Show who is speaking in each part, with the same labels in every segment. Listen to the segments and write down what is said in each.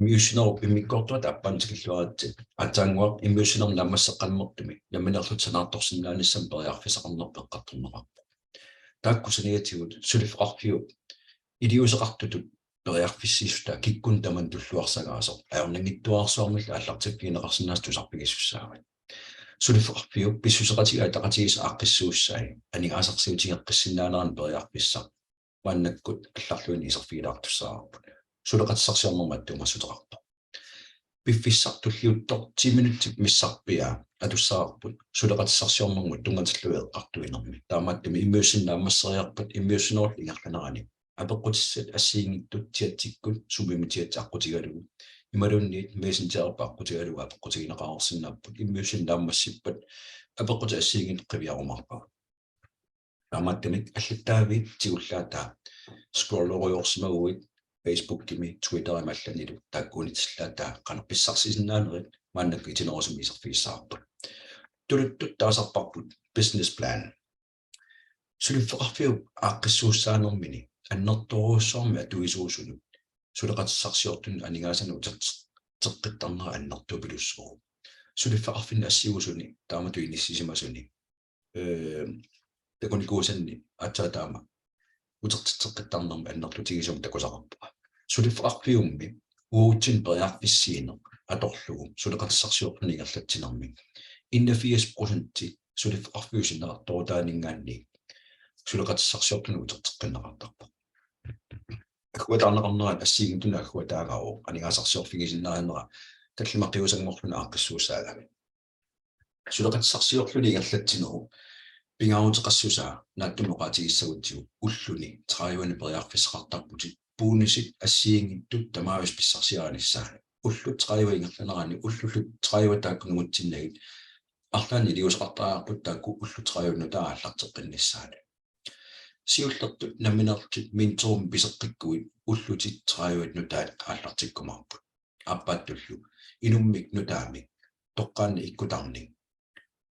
Speaker 1: Emotional immikortuat appantikilluaratsit atangua emotional nammasseqqannertumi naminerlutsanaartorsinnaanissam periarfissaarneq peqqartornerarpu taakku saniatigut sulifqarfiu iliuseqartutut periarfissiisuta kikkun taman tulluarsagaaso aornangittuarsuarmilla allartikkiineqarsinnaas tusarpigissussaarit sulifqarfiu pissuseqatiga taqatigis aaqqissuussai anigaasarsiutigeqqissinnaanеран periarfissa mannakkut allarluini iserfiilaartussaarpu suleqatissarsiorneq tumassutaqarpa piffissartulliuttor 10 minutit missarpia atussаарput suleqatissarsiornermut tungatillueeqqartuinermi taamaattumi immuusinnaammasseriarpat immuusinor ingerlanerani apeqqutissat assiingittut tiatsikkut sumimitiat aqqutigalugu imalunniit messengerpa aqqutigalugu apeqqutigineqarsinnaapput immuusinnaammassippat apeqquta assiingit qiviarumarpa taamaattumi allattaavi tigullaata scrolloriorsimaguit Facebook kimi Twitter imallanilu taakkuunitillaataa qanerpissarsisinnaaneret maannakku itinerosum iserfiissaarput tuluttut taasarparput business plan sulifeqarfiu aaqqissuussaanermini annertoruussormi atuisuusunut suleqatissarsiortun anigaasanu teqqittarnera annertupilussugu sulifeqarfinna assiugusuni taamatu inississimasuni takunikuusanni atsaataama utertitteqqittarnermi annerlutigisum takusaqarpa sulifeqarfiummi uutsin periarfissiineq atorlugu suleqatissarsiornigerlatsinermi 81% sulifeqarfiusinnerartorutaaningaanni suleqatissarsiortun uterteqqinneqartarpa akkuataarneqarnerat assiigintuna akkuataagao anigaasarsiorfigisinnaanera tallimaqiusangorluna aaqqissuussaalami suleqatissarsiorluni igerlatsineru pingaunteqassusaa naattumoqaatigissagutsiu ulluni traiuani periarfissaqartarputit puunisit assiingittut tamaavus pissarsiaanissaani ullut traiua ingerlanerani ullullut traiua taakkunugutsinagit arlaani iliuseqartaraarput taakku ullut traiunnutaa allarteqqinnissaani siullertut naminertit mintorum piseqqikkuit ullutit traiuat nutaat allartikkumarput appaattullu inummik nutaamik toqqaanni ikkutarning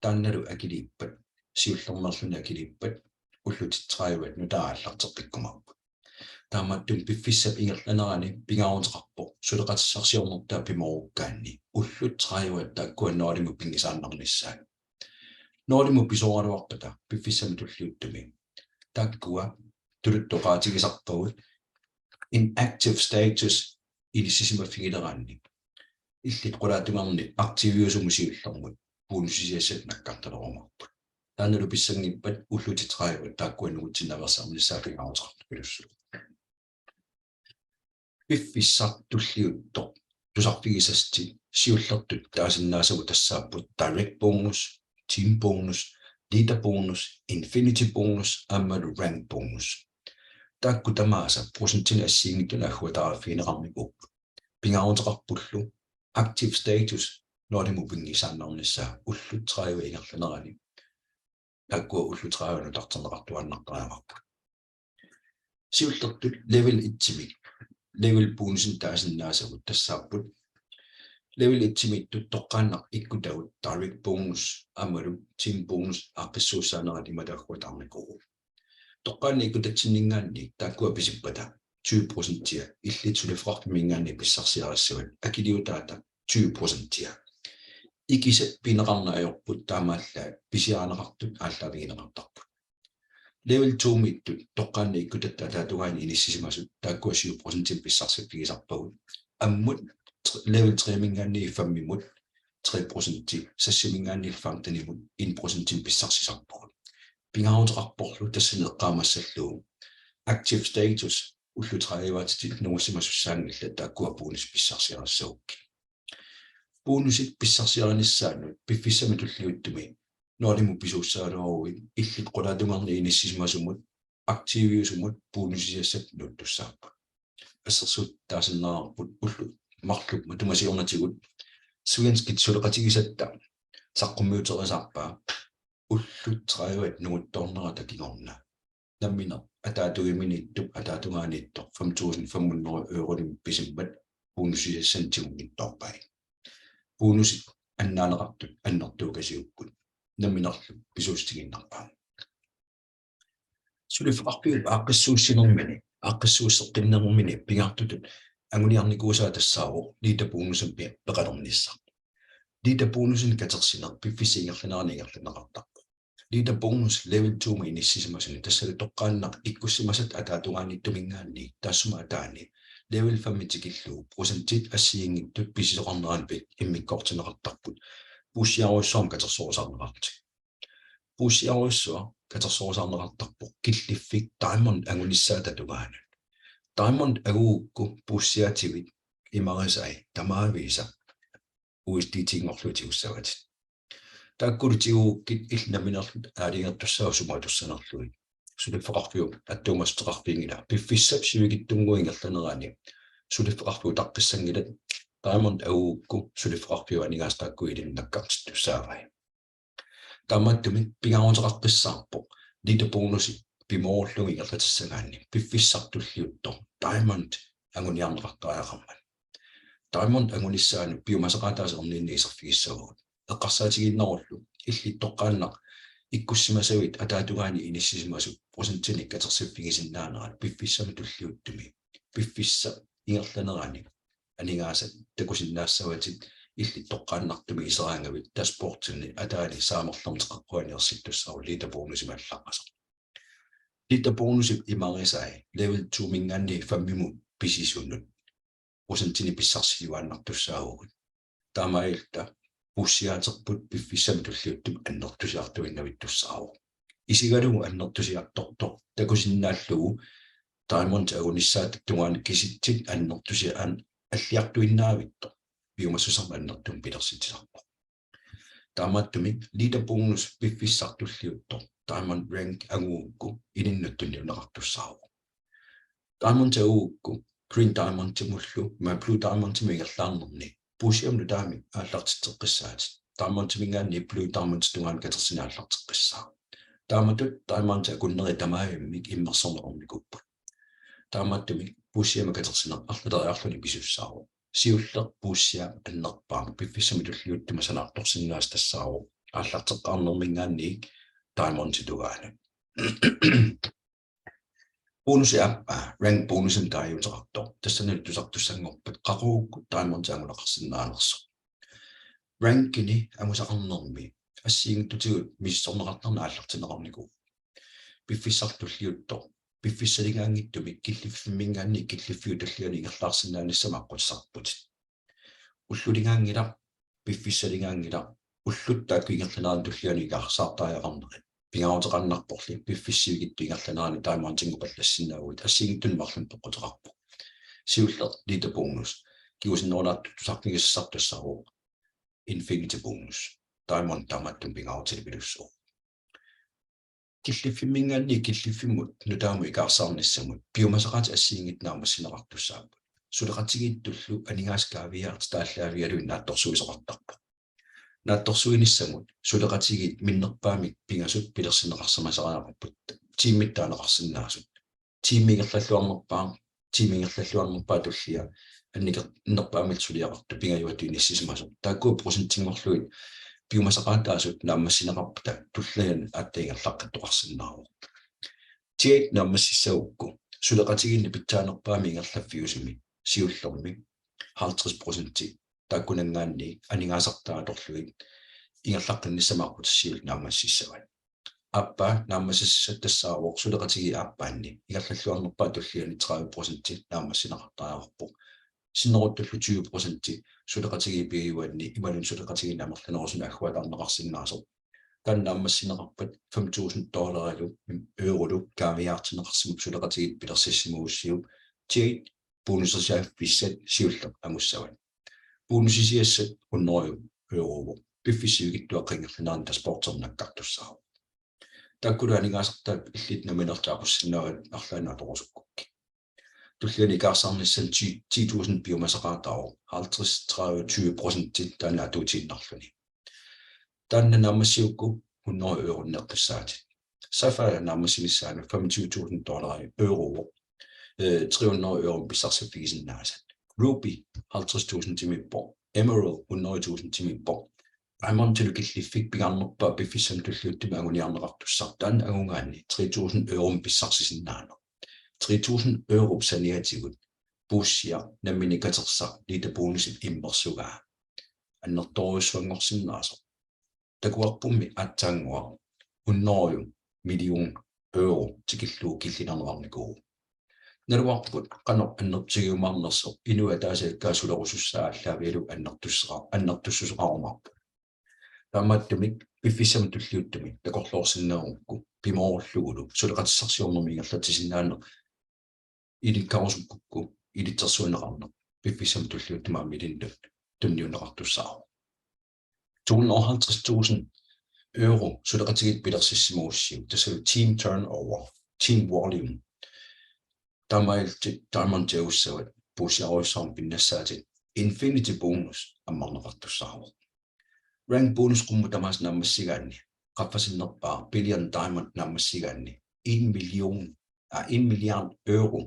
Speaker 1: taannalu akiliippat siullernerluna akilippat ullutit traiuat nutaa allarteqqikkumarput taamaattum piffissap ingerlanerani pingaunteqarpo suleqatissarsiornertaa pimorukkaanni ullut traiuat taakkuannoalimu pingisaannarnissaani noolimu pisoraluarpata piffissami tulliuttumi taakkua tuluttoqaatigisarpagut inactive status inissisimaffigileranni illit qulaatungarni aktiviusumusiullermut puunusisiassat nakkartalerumarput taannalu pissangippat ullutit traiuat taakkuannugutsinnaaversaarnissaa pingaunteqartupilussu piffissartulliuttor tusarfigisasti siullertut taasinnaasugu tassaapput direct bonus team bonus leader bonus infinity bonus ammalu rank bonus taakku tamaasa prosentin assiingittuna agguataarafiineqarmikup pingaunteqarpullu active status noolimu pingisaannarnissaa ullut traiua ingerlanerani taakku ullut traiuanu tarterneqartuannartaraaqarput siullertut level 1 level bonusin taasinnaasugut tassaapput level 1 toqqaannaq ikkutagut direct bonus amalu team bonus aaqqissuussaaneraat imatagguatarnikugu toqqaanni ikkutatsinningaanni taakkua pisippata 20% illit sulifeqarfimingaanni pissarsiarissuat akiliutaata 20% ikisat pineqarnaajorput taamaalla pisiaaneqartut aallavigineqartarput level 2 mittut toqqaanni ikkutatta taatugaani inississimasut taakkua 7% pissarsifigisarpagut ammut level 3 mingaanni ifammimut 3% sassimingaanni ilfaartanimut 1% pissarsiserput pingaunteqarporlu tassineqqaamassallugu active status ullu traiuaatitit nugussimasussaangilla taakkua puunus pissarsiarassagukki puunusit pissarsiaranissaanut piffissami tulliuttumi noolimu pisuussaaluaruit illit qulaatungarni inississimasumut aktiviusumut puunusisiassat nuttussaarput assersut taasinnaarput ullu marluk matumasiornatigut sugenskit suleqatigisatta saqqummiuterisarpaa ullut traiuat nuguttornera takingorna nammina ataatugiminittup ataatungaaniittor 5500 eurolim pisimmat puunusisiassantigungittorpai puunusit annaaneqartut annertuukasiupput namminerlu pisuustiginnarpaa sulifeqarpiut aaqqissuussinermini aaqqissuusseqqinnermini pingartutut anguniarnikuusaa tassaaru liitapuunusum peqalornissa liitapuunusin katersineq piffisiingerlanaarniingerlanaqartarpu liitapuunus level 2 ma inissisimasuни tassali toqqaannaq ikkussimasat ataatugaanittumingaanni taassuma ataani level 5 tikillu prosentit assiingittut pisisoqarneraanpik immikkortineqartarput puussiaruissuam katersoorsaarnerarti puussiaruissua katersoorsaarnerartarpu killiffik diamond angunissaatatugaanut diamond aguukku puussiativit imarisai tamaavisa uistiitiingorluutiussavati taakkulutiuukkit illaminerlut aaliingertussausumatussanaarlui sulifeqarpiu attuumasteqarpiingila piffissap sivigittunguingerlaneraani sulifeqarpiu taqqissangilat diamond aguukku sulifeqarpiu anigaastaqkuilinnakkартиттуссааrai таматтуми пигаруутеқарқиссаарпо литабонуси пимоорлугингерлатиссагаанни пиффиссартуллиутто diamond агуниарнеқартариақармат diamond агунissaaну пиумасеқатаасернинни исерфигиссагуут эққарсаатигиннеруллу иллиттоққааннақ иккуссимасавит атаатугаани иниссисимасу процентиник катерсиффигисиннаанерат пиффиссами туллиуттуми пиффисса ингерланерани анигаасат такусиннаассаватит иллиттоққааннартуми исераангавит таспортинни атаани саамерлэрнеқарпуаниерситтуссару литабонусималлаққасо литабонусип имарисай level 2 мингаанни фаммиму писисуннут процентини писсарсиуааннартуссаагугут таамаилта pussiaaterput piffissami tulliuttum annertusiartuinnavittussaaru isigalugu annertusiartortor takusinnaallugu diamond agunissaattungaani kisitsit annertusiaan аллиартуиннаавитто биумассусарма аннертум пилерситисарпо таамааттуми литабонус пиффиссартуллиутто diamond rank агуукку ининнуттунниунеқартуссаару diamond агуукку green diamond тимуллу ма blue diamond тимигерлаарнерни puusiamnu taami aallartitteqqissaat taammantimingaanni blue diamonds tungaan katersinaallarteqqissaa taamatut diamond akunneri tamaavimmik immersornerornikuppu taamattumi puusiama katersineq arleriarluni pisussaaru siulleq puussia annerpaam piffissamitullиuttuma sanaartorsinnaas tassaaru aallarteqqaarnermingaanni diamond tugaana bonusi appa rank bonusin taajutaqarto tassaniltusartussangorpat qaquukku diamond anguneqarsinnaanersu rankini angusaqarnermi assiingtutigut missorneqartarna aallartineqarniku piffissartulliutto piffissalingaangittumi killiffinmingaanni killiffiutulliani ingerlaarsinnaanissamaqqutissarput ullulingaangilaq piffissalingaangilaq ulluttaakkuingerlanaaritulliani iqarsaartaajaqarnerit пигаруутеқарнарпорли пиффиссивигитту ингерланаани таамаантингупаллассинаагуит ассигиттунмарлун тоққутеқарпу сиуллер литабонус киусинноонаатту сарпигиссартассару infinity bonus diamond таматтун пигаруутили пилуссоо киллиффиммингаанни киллиффиммут нутааму икаарсаарниссамут пиумасақати ассиингитнаамассинеқартуссааппут сулеқатигиттуллу анигааскаавиаарт тааллаавиалуин наатторсуисоқартарпу наатторсуиниссамут сулеқатигит миннерпаамик пингасут пилерсинеқарсамасариақарпут тиммиттаанеқарсиннаасут тиммингерллуарнерпаа туллиа анникернерпаамил сулиақарту пингаюатуиниссисимасу тааккуу процентингорлуит пиумасақаатаасут нааммассинеқарпата туллаян ааттаингерлаққаттоқарсиннаару тиит нааммассиссаукку сулеқатигинни питтаанерпаами ингерлаффиусими сиуллерми 50% тааккунангаанни анигаасартааторлуит ингерлаққинниссамааққутиссиулт наамассиссават аппа наамассиссаттассаавоқ сулеқатиги ааппаанни ингерллуарнерпаа туллиани 30% наамассинеқартариақарпу синнеруттуллу 20% сулеқатиги пигиуанни ималун сулеқатиги наамерланерусуна аггуалаарнеқарсиннаасо тан наамассинеқарпат $5,000 евролу кавиаартинеқарсимук сулеқатигит пилерсиссимууссиу тиит бонусерсаaf писсат сиуллер амуссават бонусисиассат 100 евро пиффисивигиттуаққингерланаан таспортернаккартуссаа таккулаанигаасартаап иллит наминертаапуссиннаават арлаанаторусуккукки туллиани каарсаарниссал 10,000 биомасақаатаро 50-30% танаатуутииннарлуни танна намассиукку 100 евро неққиссаати сафара намассимиссаана $25,000 евро 300 евро писсарсиффигисиннаасат Ruby 50,000 timippo, Emerald 100,000 timippo. Diamond tilukillifik pigarnerpaa piffissamtulliuttima aguniarneqartussartaan agungaanni 3,000 € pissarsisinnaana. 3,000 € saniatigut bussia nammini katersa liita bonusit immersugaa annertoruissuangorsinnaaso takuarpummi atsaangua unnorium million euro tikilluu killinernerarnikugu naluarput qanor annertigiumarnerso inua taasakkaasulerusussaa allaavialu annertussuseqarumarpu taammaattumik piffissam tulliuttumi takorluorsinneerukku pimorullugu suleqatissarsiorneq ingerlatisinnaanneq ilikkarusukku ilitsersuineqarneq piffissam tulliuttumaa milinnu tunniuneqartussaaru 250.000 euro suleqatigit pilersissimuussiu tasalu team turnover team volume taamantiaussavat puusiaruissaarn pinnassaati infinity bonus ammarneqartussaaru rank bonus qummu tamas nammassigaanni qaffasinerpaa billion diamond nammassigaanni 1 milliard euro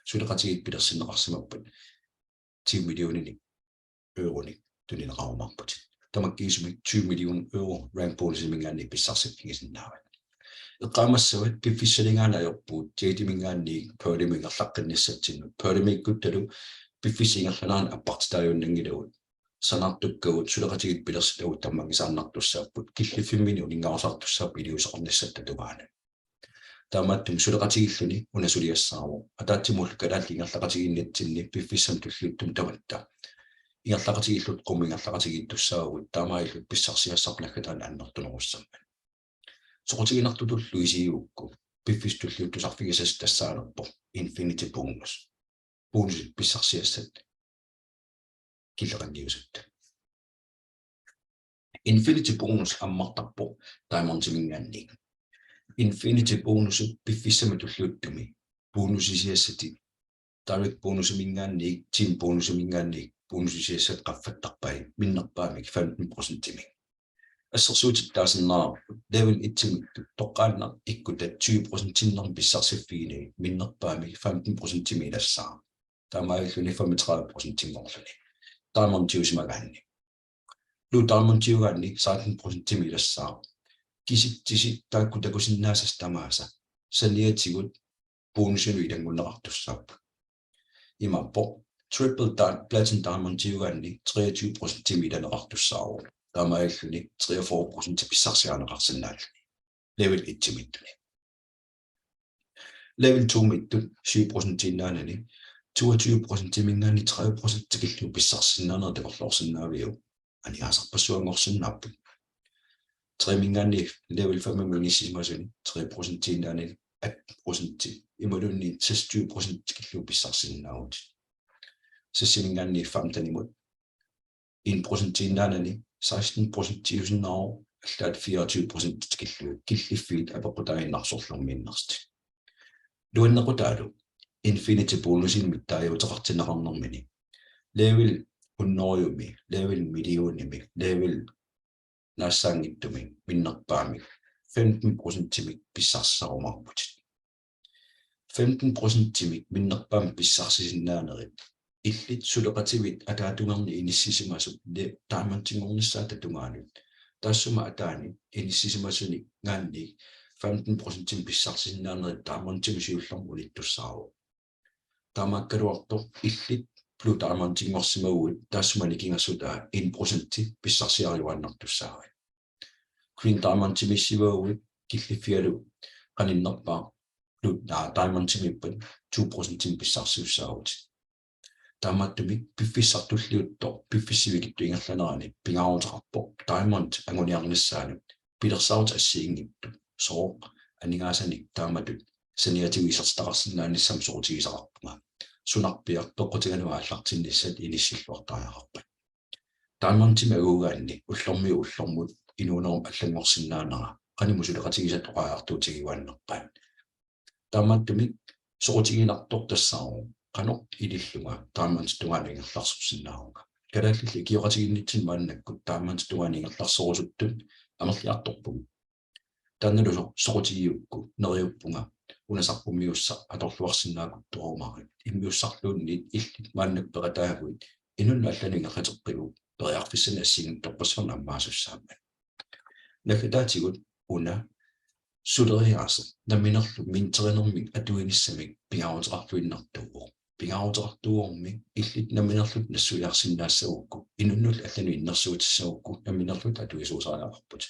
Speaker 1: suleqatigit pilersinneqarsimappat 10 millionini euroni tunnineqarumarput tamakkiisumik 2 million euro rank bonusimigaanni pissarsippingisinnaava eqqaamassavat piffissalingaanaajorpuut tiatimingaanni perdimingerlaqqinnissatinnu perdimikkuttalu piffisingerlanaan appartitaajuunnangilagut sanartukkagut suleqatigit pilersilagut tammangisaarnartussaaput killiffimmini uningaarusartussaap iliuseqarnissattatugaana taamaattum suleqatigilluni unasuliassaaru ataatsimul kalaallingerlaqatiginnitsinni piffissam tulliuttum tamatta ingerlaqatigillut qumingerlaqatigittussaagut taamaillut pissarsiassarnaggataan annertunerussamman soqutiginartutullu isiuukku piffistulliuttusarfigisas tassaanerpo infinity bonus pissarsiassat killeqanniusatta infinity bonus ammartarpo taimontimingaanni infinity bonus piffissamatulluuttumi bonusisiassati direct bonusimingaanni team bonusimingaanni bonusisiassat qaffattarpai minnerpaamik 15% assersuutittaasinnaarpu level itsimikku toqqaanna ikkutat 20% pissarsifiini minnerpaamik 15% milassaa taamailluni 35% ngorluni taamontiusimagaanni lu taamontiugaanni 16% milassaa kisittisit taakkutakusinnaasas tamaasa saniatigut bonusinu ilangunneqartussaappu imappo triple platinum taamontiugaanni 23% milaneqartussaaru taamailluni 43% pissarsiaaneqarsinnaalluni level itsimittuni level 2 mittut 7% innaanani 22% mingaanni 30% tikillu pissarsinnaaneq takorluorsinnaaviu aniaasarpassuangorsinnaappu 3 mingaanni level 5 minisimasuni 3% innaanani 18% imalunni 26% tikillu pissarsinnaagut sissimingaanni 15 1% innaanani 16% tiusinnaaru allaat 24% tikillu killiffiit apequtaaginnarsorlormiinnersti luannequtaalu infinity bonusin mittaajuuteqartinneqarnermini level unnoriumi level millionimi level naassaangittumi minnerpaamik 15%-imik pissarsarumarput 15%-imik minnerpaam pissarsisinnaaneret illit suleqativit ataatungarni inississimasut taamantingornissaa tatungaanut taassuma ataani inississimasuni ngaanni 15% pissarsisinnaaneret taamantimisiullormu ulittussaaru taamakkaluartor illit plutaamantingorsimaguut taassumanikingassutaa 1% pissarsiariuannartussaari queen taamantimissivaaguut killiffialu qaninnerpaa taamantimippan 2% pissarsiussaagut taamaattumik piffissartulliuttor piffissivigittu ingerlanerani pingaaruteqarpo diamond anguniarnissaanut pilersaarut assiingittu sooq aningaasani taamatut saniatigut isertitaqarsinnaanissam soqutigisaqarpunga sunarpiaq toqqutiganua allartinnissat inissilluartaajaqarpat taamantimi aguugaanni ullormut inuunerum allangorsinnaanera qanimusuleqatigisat oqaartuutigiuannerpaat taamaattumik soqutiginartor tassaaru qanoq ilillunga taamantittungaaniingerlarsorsinnaaruga kalaalli kioqatiginnitsin maannakkut taamantittungaaniingerlarsorusuttun amerliartorpug taannaluso soqutigiukku neriuppunga unasarpummiussa atorluarsinnaagut immiussarluunni illit maannak peqataaguit inunna allaniingerlateqqigu periarfissani assiingittorpassorna ammaasussaamman nakataatigut una suleriaasa naminerlu minterinermik atuinissamik pingaaruteqarluinnartuuq pingarutartuormi illit naminerlut nassuliarsinnaassagukku inunnul allanu innersuutissagukku naminerlut atuisuusaanaqarput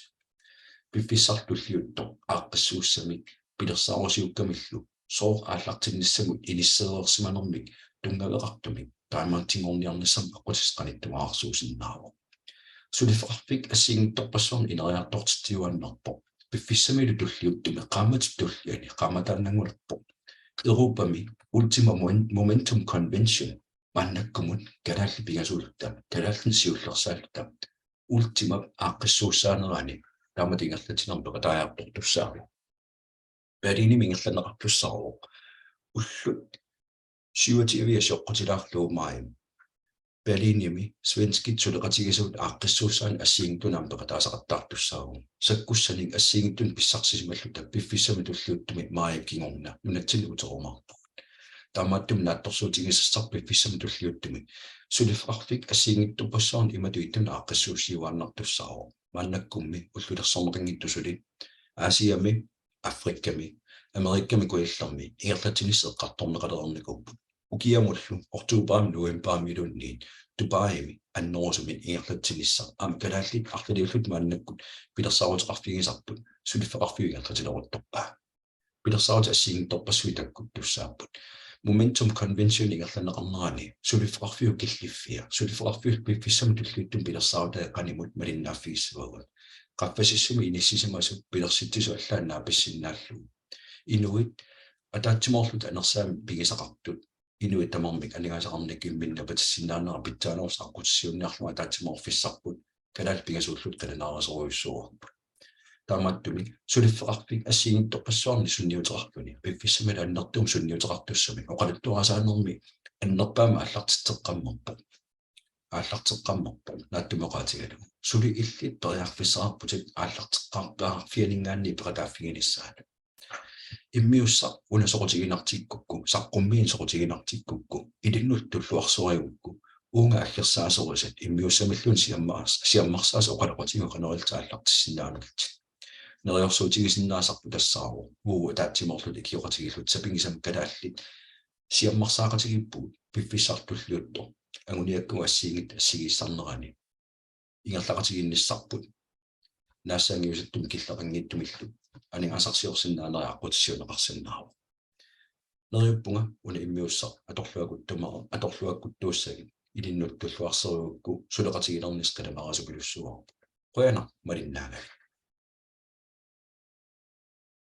Speaker 1: piffissartulliutto aaqqissuussamik pilersaarosiukkamillu soor aallartinnissamut inisseersimanermik tungaveqartumik taamaattingorniarnissam aqutisqanittumaarsuusinnaavo sulifaqarfik assiingittorpassuarni ineriartortittiuannerpo piffissamilu tulliuttumi qaamatut tulliani qaamataannangulerpo Europami Ultima Momentum Convention mannakkumun kalaalli pingasulutta kalaalli siullersaalutta Ultima aaqqissuussaanerani taamatingerlatinerpeqa taajaartortussaari Berlini mingerlaneqartussaaruq ullut 27 oqqutilaarlugu maajum Berlinimi svenskit suleqatigisut aaqqissuussaan assiingitunaampeqa taasaqattaartussaaruq sakkussaning assiingitun pissarsisimallutta piffissami tulliuttumi maajum kingorna nunatsinni uterumaarpu taamaattum naattorsuutigisissarpi piffissami tulliuttumi sulifaqarfik assiingittupassaan imatuittun aaqqissuussiuaannartussaaruq maannakkummi ullulersorneqingittusuli Aasiami Afrikkami Amerikkami kuillermi ingerlatinisseqqartorneqalernernikuppu ukiamullu oktuupaam novembaamilunniin Dubaimi annorsumi ingerlatinissar kalaallit arlaliullut maannakkut pilersaaruteqarfigisarput sulifaqarfiugerlatileruttorpaa pilersaaruti assiingittorpassuitakkut tussaapput Momentum Convention ingerlaneqarnerani sulifaqarfiu killiffia sulifaqarfiu piffissami tulliuttum pilersaaruteeqqanimut malinnaaffigissuagut qaffasissumi inissisamasut pilersittisi allaannaa pissinnaallugu inuit ataatsimorlut anersaami pigisaqartut inuit tamarmik aningasaqarnikimminna patissinnaannera pitsaanoors aqqutissiunniarluma ataatsimorfissarput kalaal pingasuullut qalanaarasoruissuarput taamaattumi suliffeqarfik assiingittorpassuarni sunniuteqarpuni piffissamila annertuum sunniuteqartussami oqaluttuarasaanermi annerpaama аллартеққаммерпу нааттумеқаатигалу сули иллит periarfissarputit аллартеққарпаарфианингаанни пеқатааффигиниссаалу иммиусса унасоқутигинартиккукку саққуммиин соқутигинартиккукку илиннуттуллуарсориугукку уунга аллерсаасорисат иммиуссамиллун сиаммарсаас оқалоқатингоқаноилтааллартиссиннаанукит нериорсуутигисиннаасарпу тассаару уу таатсиморлут икиоқатигиллут сапингисам калааллит сиаммарсаақатигиппуут пиффиссартуллиутто anguniakku assiigissarnerani ingerlaqatiginnissarput naasaangiusattum killaqanngittumillu aningasarsiorsinnaaneri aqqutissiunneqarsinnaaru neriuppunga una immiussar atorluakuttuussagi ilinnut tulluarseriukku suleqatigilernis qalamarasupillussuarpu qoyana malinnaangal